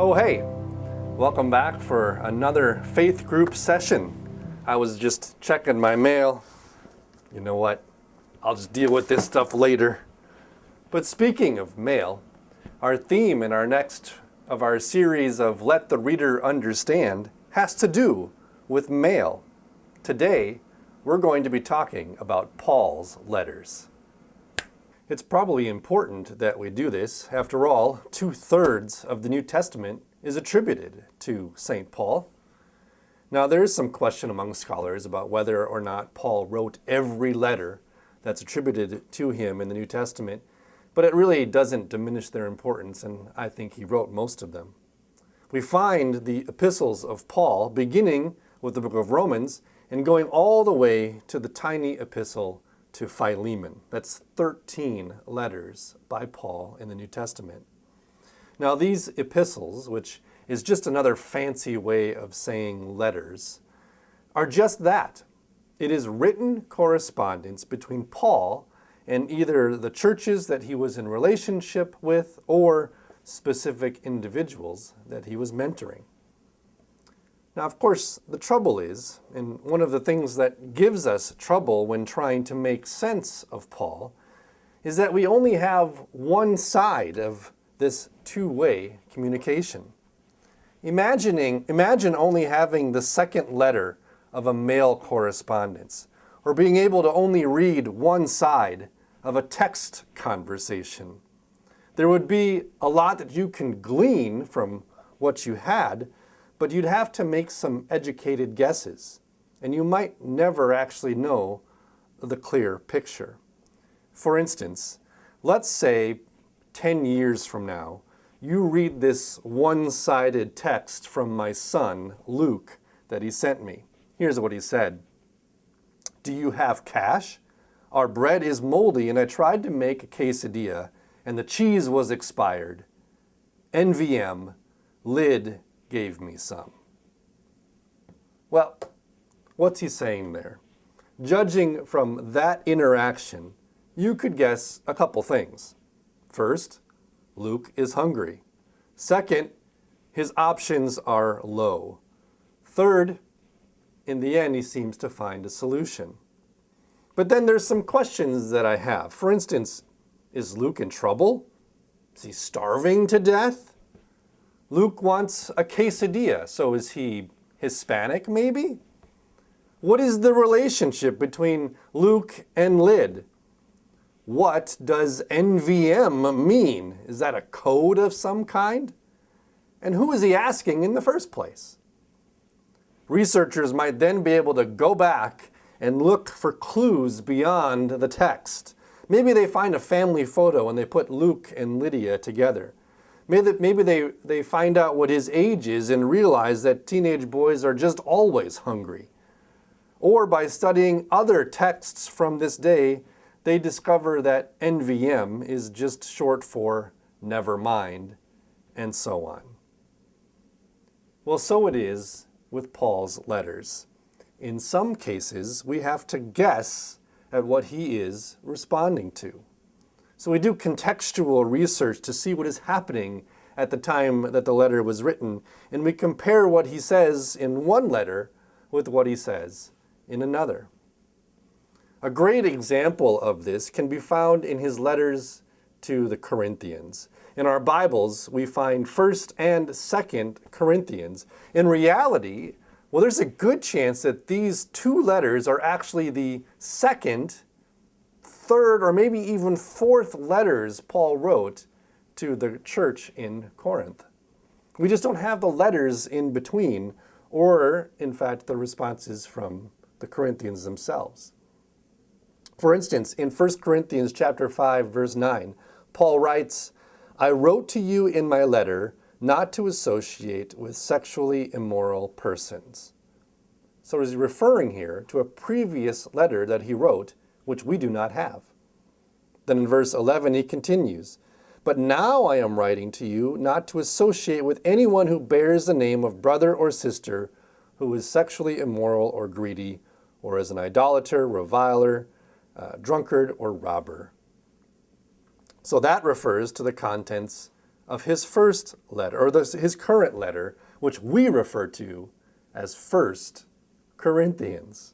So hey, welcome back for another faith group session. I was just checking my mail. You know what? I'll just deal with this stuff later. But speaking of mail, our theme in our next of our series of Let the Reader Understand has to do with mail. Today, we're going to be talking about Paul's letters. It's probably important that we do this. After all, 2/3 of the New Testament is attributed to St. Paul. Now, there is some question among scholars about whether or not Paul wrote every letter that's attributed to him in the New Testament, but it really doesn't diminish their importance, and I think he wrote most of them. We find the epistles of Paul beginning with the book of Romans and going all the way to the tiny epistle to Philemon. That's 13 letters by Paul in the New Testament. Now, these epistles, which is just another fancy way of saying letters, are just that. It is written correspondence between Paul and either the churches that he was in relationship with or specific individuals that he was mentoring. Now, of course, the trouble is, and one of the things that gives us trouble when trying to make sense of Paul, is that we only have one side of this two-way communication. Imagine only having the second letter of a mail correspondence, or being able to only read one side of a text conversation. There would be a lot that you can glean from what you had, but you'd have to make some educated guesses, and you might never actually know the clear picture. For instance, let's say 10 years from now, you read this one-sided text from my son, Luke, that he sent me. Here's what he said. "Do you have cash? Our bread is moldy, and I tried to make a quesadilla, and the cheese was expired. NVM, lid gave me some." Well, what's he saying there? Judging from that interaction, you could guess a couple things. First, Luke is hungry. Second, his options are low. Third, in the end, he seems to find a solution. But then there's some questions that I have. For instance, is Luke in trouble? Is he starving to death? Luke wants a quesadilla, so is he Hispanic maybe? What is the relationship between Luke and lid? What does NVM mean? Is that a code of some kind? And who is he asking in the first place? Researchers might then be able to go back and look for clues beyond the text. Maybe they find a family photo and they put Luke and Lydia together. Maybe they find out what his age is and realize that teenage boys are just always hungry. Or by studying other texts from this day, they discover that NVM is just short for never mind, and so on. Well, so it is with Paul's letters. In some cases, we have to guess at what he is responding to. So we do contextual research to see what is happening at the time that the letter was written, and we compare what he says in one letter with what he says in another. A great example of this can be found in his letters to the Corinthians. In our Bibles, we find 1st and 2nd Corinthians. In reality, well, there's a good chance that these two letters are actually the second, third, or maybe even fourth letters Paul wrote to the church in Corinth. We just don't have the letters in between, or, in fact, the responses from the Corinthians themselves. For instance, in 1 Corinthians chapter 5, verse 9, Paul writes, "I wrote to you in my letter not to associate with sexually immoral persons." So is he referring here to a previous letter that he wrote, which we do not have? Then in verse 11 he continues, "But now I am writing to you not to associate with anyone who bears the name of brother or sister who is sexually immoral or greedy, or is an idolater, reviler, drunkard, or robber." So that refers to the contents of his first letter, or his current letter, which we refer to as 1 Corinthians.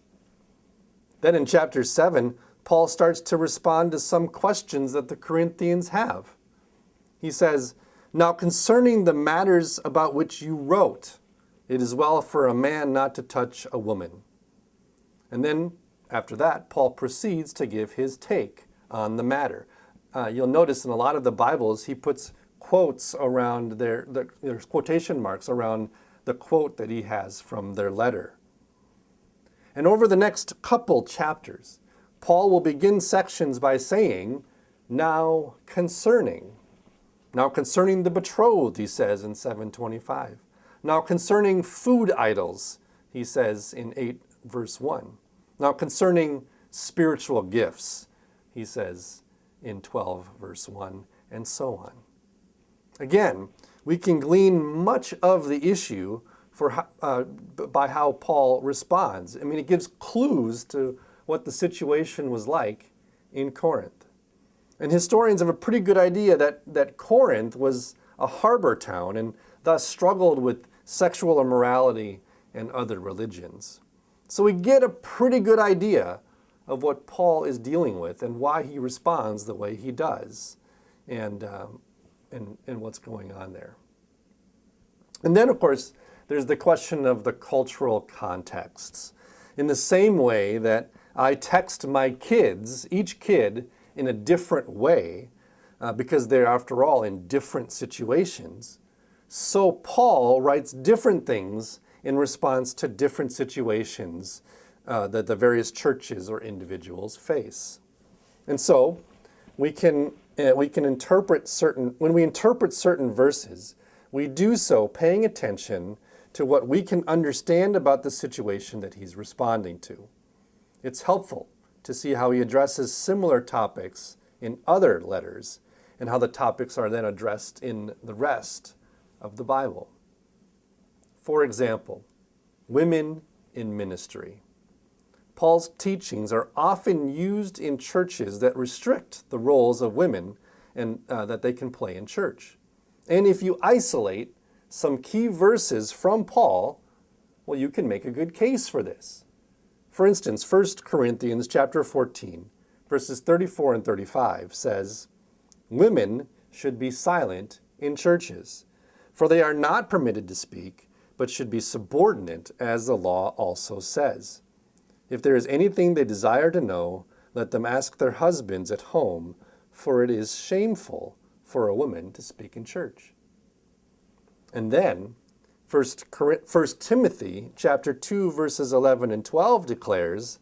Then in chapter 7, Paul starts to respond to some questions that the Corinthians have. He says, "Now concerning the matters about which you wrote, it is well for a man not to touch a woman." And then after that, Paul proceeds to give his take on the matter. You'll notice in a lot of the Bibles, he puts quotes around there's quotation marks around the quote that he has from their letter. And over the next couple chapters, Paul will begin sections by saying, now concerning the betrothed, he says in 7:25. Now concerning food idols, he says in 8 verse 1. Now concerning spiritual gifts, he says in 12 verse 1, and so on. Again, we can glean much of the issue by how Paul responds. I mean, it gives clues to what the situation was like in Corinth. And historians have a pretty good idea that Corinth was a harbor town and thus struggled with sexual immorality and other religions. So we get a pretty good idea of what Paul is dealing with and why he responds the way he does and what's going on there. And then, of course, there's the question of the cultural contexts. In the same way that I text my kids, each kid, in a different way, because they're, after all, in different situations, so Paul writes different things in response to different situations that the various churches or individuals face. And so we can interpret when we interpret certain verses, we do so paying attention to what we can understand about the situation that he's responding to. It's helpful to see how he addresses similar topics in other letters and how the topics are then addressed in the rest of the Bible. For example, women in ministry. Paul's teachings are often used in churches that restrict the roles of women and that they can play in church. And if you isolate some key verses from Paul, well, you can make a good case for this. For instance, 1 Corinthians chapter 14, verses 34 and 35 says, "Women should be silent in churches, for they are not permitted to speak, but should be subordinate, as the law also says. If there is anything they desire to know, let them ask their husbands at home, for it is shameful for a woman to speak in church." And then 1 Timothy chapter 2, verses 11 and 12 declares,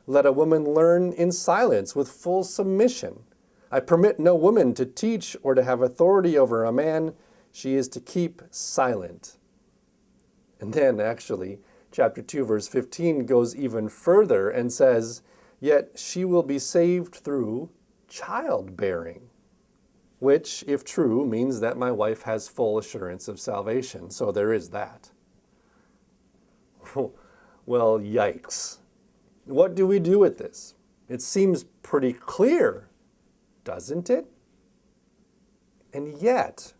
"Let a woman learn in silence with full submission. I permit no woman to teach or to have authority over a man. She is to keep silent." And then actually, chapter 2, verse 15 goes even further and says, "Yet she will be saved through childbearing," which, if true, means that my wife has full assurance of salvation. So there is that. Well, yikes. What do we do with this? It seems pretty clear, doesn't it? And yet,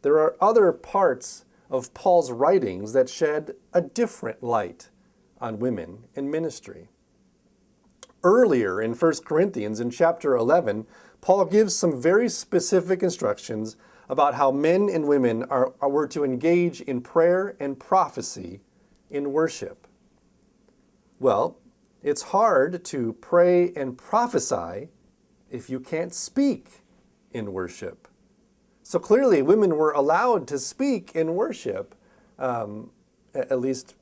there are other parts of Paul's writings that shed a different light on women in ministry. Earlier in 1 Corinthians, in chapter 11, Paul gives some very specific instructions about how men and women were to engage in prayer and prophecy in worship. Well, it's hard to pray and prophesy if you can't speak in worship. So clearly, women were allowed to speak in worship, at least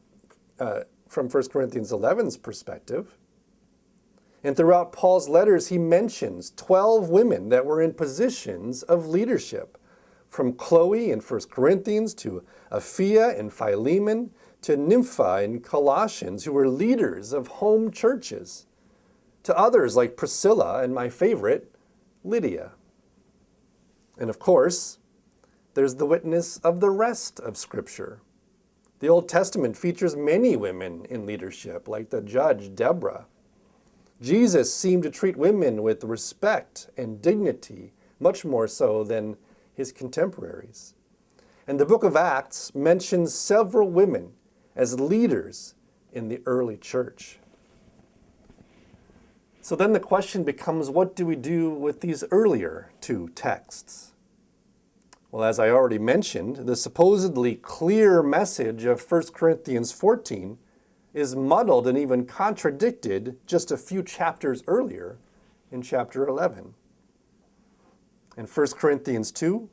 from 1 Corinthians 11's perspective. And throughout Paul's letters, he mentions 12 women that were in positions of leadership, from Chloe in 1 Corinthians to Apphia and Philemon to Nympha in Colossians, who were leaders of home churches, to others like Priscilla and my favorite, Lydia. And of course, there's the witness of the rest of Scripture. The Old Testament features many women in leadership, like the judge Deborah. Jesus seemed to treat women with respect and dignity, much more so than his contemporaries. And the book of Acts mentions several women as leaders in the early church. So then the question becomes, what do we do with these earlier two texts? Well, as I already mentioned, the supposedly clear message of 1 Corinthians 14 is muddled and even contradicted just a few chapters earlier in chapter 11. In 1 Corinthians 2,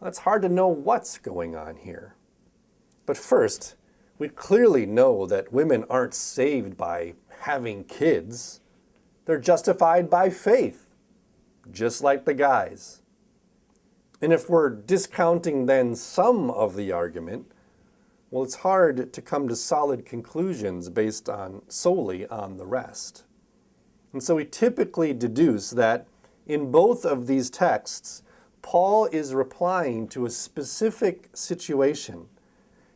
it's hard to know what's going on here. But first, we clearly know that women aren't saved by having kids. They're justified by faith, just like the guys. And if we're discounting then some of the argument, well, it's hard to come to solid conclusions based solely on the rest. And so we typically deduce that in both of these texts, Paul is replying to a specific situation,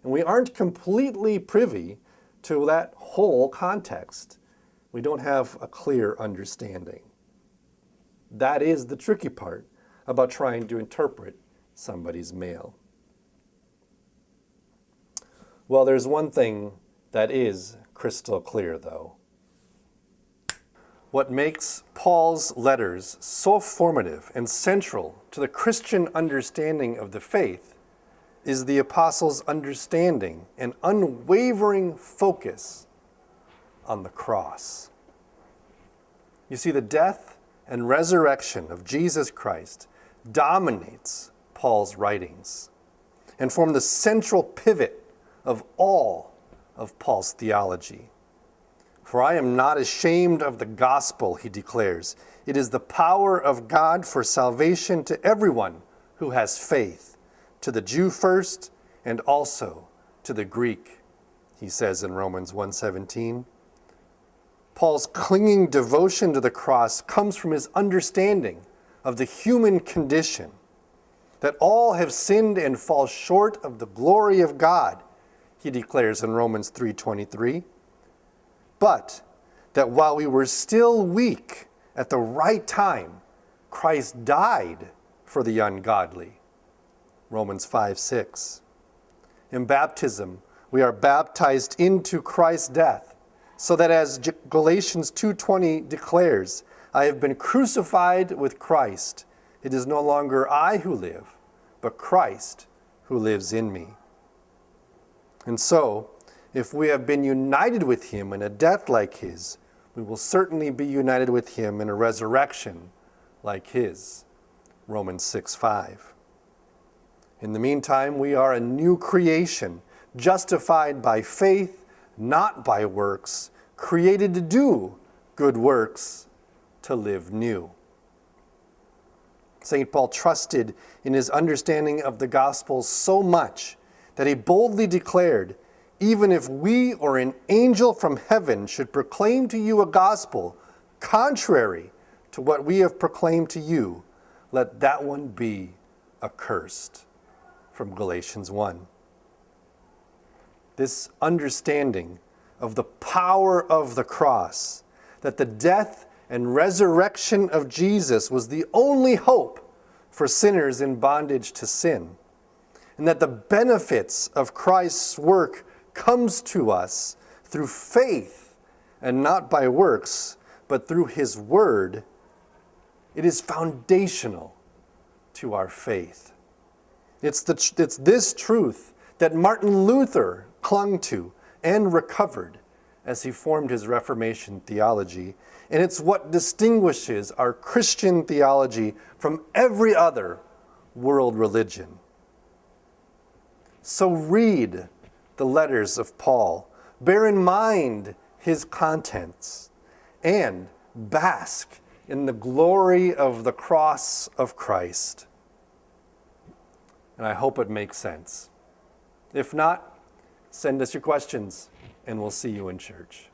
and we aren't completely privy to that whole context. We don't have a clear understanding. That is the tricky part about trying to interpret somebody's mail. Well, there's one thing that is crystal clear, though. What makes Paul's letters so formative and central to the Christian understanding of the faith is the apostles' understanding and unwavering focus on the cross. You see, the death and resurrection of Jesus Christ dominates Paul's writings and form the central pivot of all of Paul's theology. For I am not ashamed of the gospel, he declares. It is the power of God for salvation to everyone who has faith, to the Jew first and also to the Greek, he says in Romans 1:17. Paul's clinging devotion to the cross comes from his understanding of the human condition, that all have sinned and fall short of the glory of God, he declares in Romans 3:23. But that while we were still weak, at the right time, Christ died for the ungodly. Romans 5:6. In baptism, we are baptized into Christ's death, so that as Galatians 2:20 declares, I have been crucified with Christ. It is no longer I who live, but Christ who lives in me. And so, if we have been united with him in a death like his, we will certainly be united with him in a resurrection like his. Romans 6:5. In the meantime, we are a new creation, justified by faith, not by works, created to do good works, to live new. St. Paul trusted in his understanding of the gospel so much that he boldly declared, even if we or an angel from heaven should proclaim to you a gospel contrary to what we have proclaimed to you, let that one be accursed. From Galatians 1. This understanding of the power of the cross, that the death and resurrection of Jesus was the only hope for sinners in bondage to sin, and that the benefits of Christ's work comes to us through faith and not by works, but through his word, it is foundational to our faith. It's this truth that Martin Luther clung to and recovered as he formed his Reformation theology, and it's what distinguishes our Christian theology from every other world religion. So read the letters of Paul, bear in mind his contents, and bask in the glory of the cross of Christ. And I hope it makes sense. If not, send us your questions, and we'll see you in church.